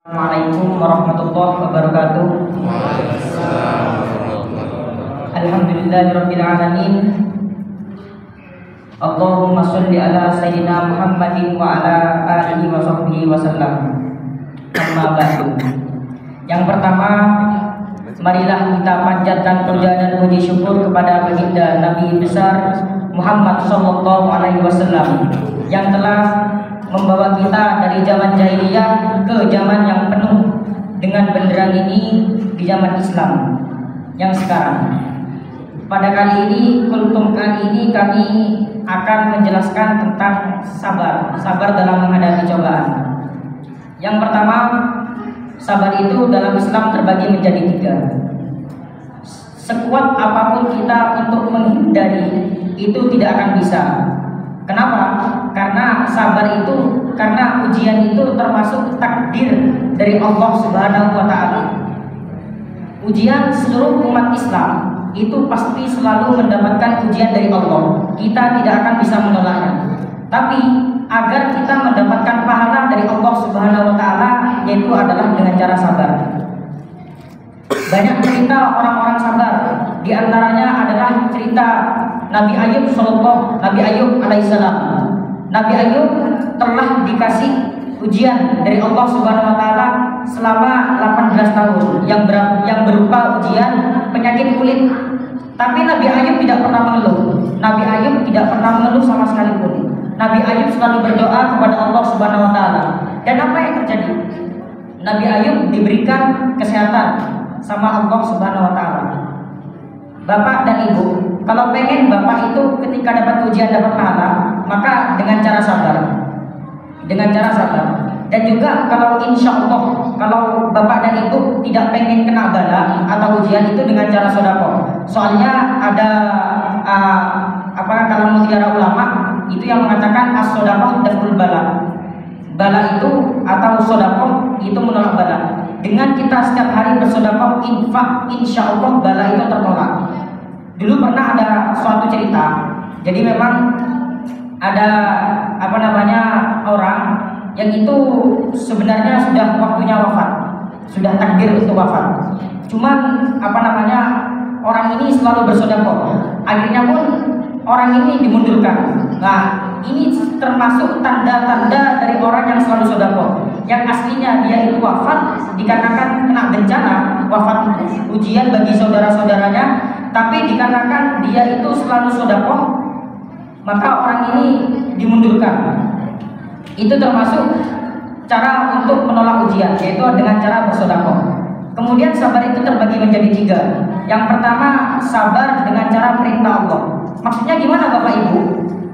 Assalamualaikum warahmatullahi wabarakatuh. Alhamdulillahirabbil alamin. Allahumma sholli ala sayyidina Muhammadin wa ala alihi wa sahbihi wasallam. Amma ba'du. Yang pertama, marilah kita panjatkan puja dan puji syukur kepada baginda Nabi besar Muhammad sallallahu alaihi wasallam yang telah membawa kita dari zaman jahiliyah ke zaman yang penuh dengan benderang ini di zaman Islam yang sekarang. Pada kali ini, kultum kali ini kami akan menjelaskan tentang sabar dalam menghadapi cobaan. Yang pertama, sabar itu dalam Islam terbagi menjadi 3. Sekuat apapun kita untuk menghindari itu tidak akan bisa. Kenapa? Karena sabar itu, karena ujian itu termasuk takdir dari Allah Subhanahu wa Ta'ala. Ujian seluruh umat Islam itu pasti selalu mendapatkan ujian dari Allah. Kita tidak akan bisa menolaknya. Tapi agar kita mendapatkan pahala dari Allah Subhanahu wa Ta'ala, yaitu adalah dengan cara sabar. Banyak cerita orang-orang sabar. Di antaranya adalah cerita Nabi Ayub alaihissalam. Nabi Ayub telah dikasih ujian dari Allah Subhanahu wa Ta'ala selama 18 tahun yang berupa ujian penyakit kulit. Tapi Nabi Ayub tidak pernah mengeluh. Nabi Ayub tidak pernah mengeluh sama sekali pun. Nabi Ayub selalu berdoa kepada Allah Subhanahu wa Ta'ala. Dan apa yang terjadi? Nabi Ayub diberikan kesehatan sama Allah Subhanahu wa Ta'ala. Bapak dan Ibu, kalau pengen Bapak itu ketika dapat ujian dapat pahala, maka dengan cara sabar. Dan juga kalau insya Allah, kalau Bapak dan Ibu tidak pengen kena bala atau ujian, itu dengan cara sedekah. Soalnya ada kalau mutiara ulama itu yang mengatakan as-sedekah daful bala. Bala itu atau sedekah itu menolak bala. Dengan kita setiap hari bersedekah, infak, insya Allah bala itu tertolak. Dulu pernah ada suatu cerita. Jadi memang ada orang yang itu sebenarnya sudah waktunya wafat, sudah takdir untuk wafat. Cuman orang ini selalu bersedekah. Akhirnya pun orang ini dimundurkan. Nah, ini termasuk tanda-tanda dari orang yang selalu sedekah. Yang aslinya dia itu wafat dikarenakan kena bencana, wafat ujian bagi saudara-saudaranya, tapi dikarenakan dia itu selalu sedekah, maka orang ini dimundurkan. Itu termasuk cara untuk menolak ujian, yaitu dengan cara bersedekah. Kemudian sabar itu terbagi menjadi 3. Yang pertama, sabar dengan cara perintah Allah. Maksudnya gimana Bapak Ibu?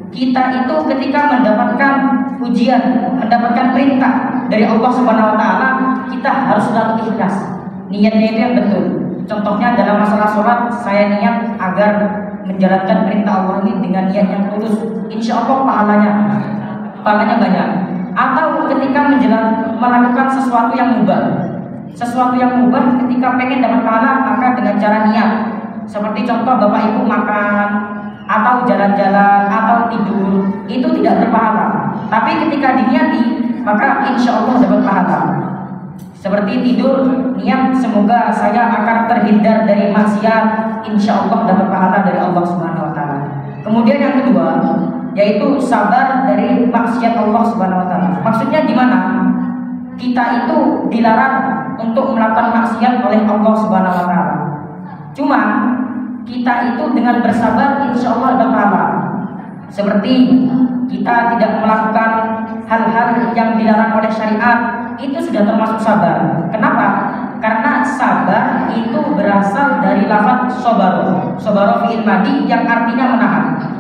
Kita itu ketika mendapatkan ujian, mendapatkan perintah dari Allah Subhanahu wa Ta'ala, kita harus selalu ikhlas. Niatnya itu yang betul. Contohnya dalam masalah sholat, saya niat agar menjalankan perintah Allah ini dengan niat yang tulus. Insya Allah pahalanya banyak. Atau ketika melakukan sesuatu yang mubah, ketika pengen dapat pahala, maka dengan cara niat. Seperti contoh Bapak Ibu makan, atau jalan-jalan, atau tidur, itu tidak berpahala. Tapi ketika diniati, maka insya Allah dapat pahala. Seperti tidur, niat semoga saya akan terhindar dari maksiat, insya Allah dapat pahala dari Allah Subhanahu wa Ta'ala. Kemudian yang kedua, yaitu sabar dari maksiat Allah Subhanahu wa Ta'ala. Maksudnya gimana? Kita itu dilarang untuk melakukan maksiat oleh Allah Subhanahu wa Ta'ala. Cuma kita itu dengan bersabar insya Allah dapat pahala. Seperti kita tidak melakukan hal-hal yang dilarang oleh syariat, itu sudah termasuk sabar. Kenapa? Karena sabar itu berasal dari lafaz sobaro fi'il madi yang artinya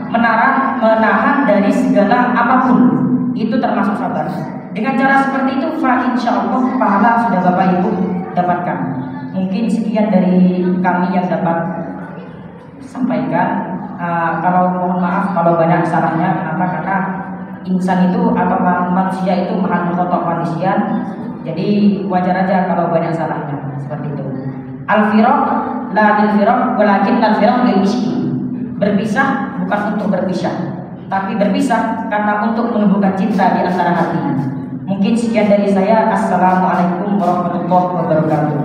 menahan dari segala apapun. Itu termasuk sabar. Dengan cara seperti itu, insya Allah pahala sudah Bapak Ibu dapatkan. Mungkin sekian dari kami yang dapat sampaikan. Kalau mohon maaf kalau banyak salahnya. Kenapa? Karena insan itu atau manusia itu maha khotok manusia. Jadi wajar aja kalau banyak salahnya. Seperti itu. Al-firaq la lil firaq walakin al-firaq lil ishki. Berpisah bukan untuk berpisah, tapi berpisah karena untuk menumbuhkan cinta di antara hati. Mungkin sekian dari saya. Assalamualaikum warahmatullahi wabarakatuh. warahmatullahi wabarakatuh.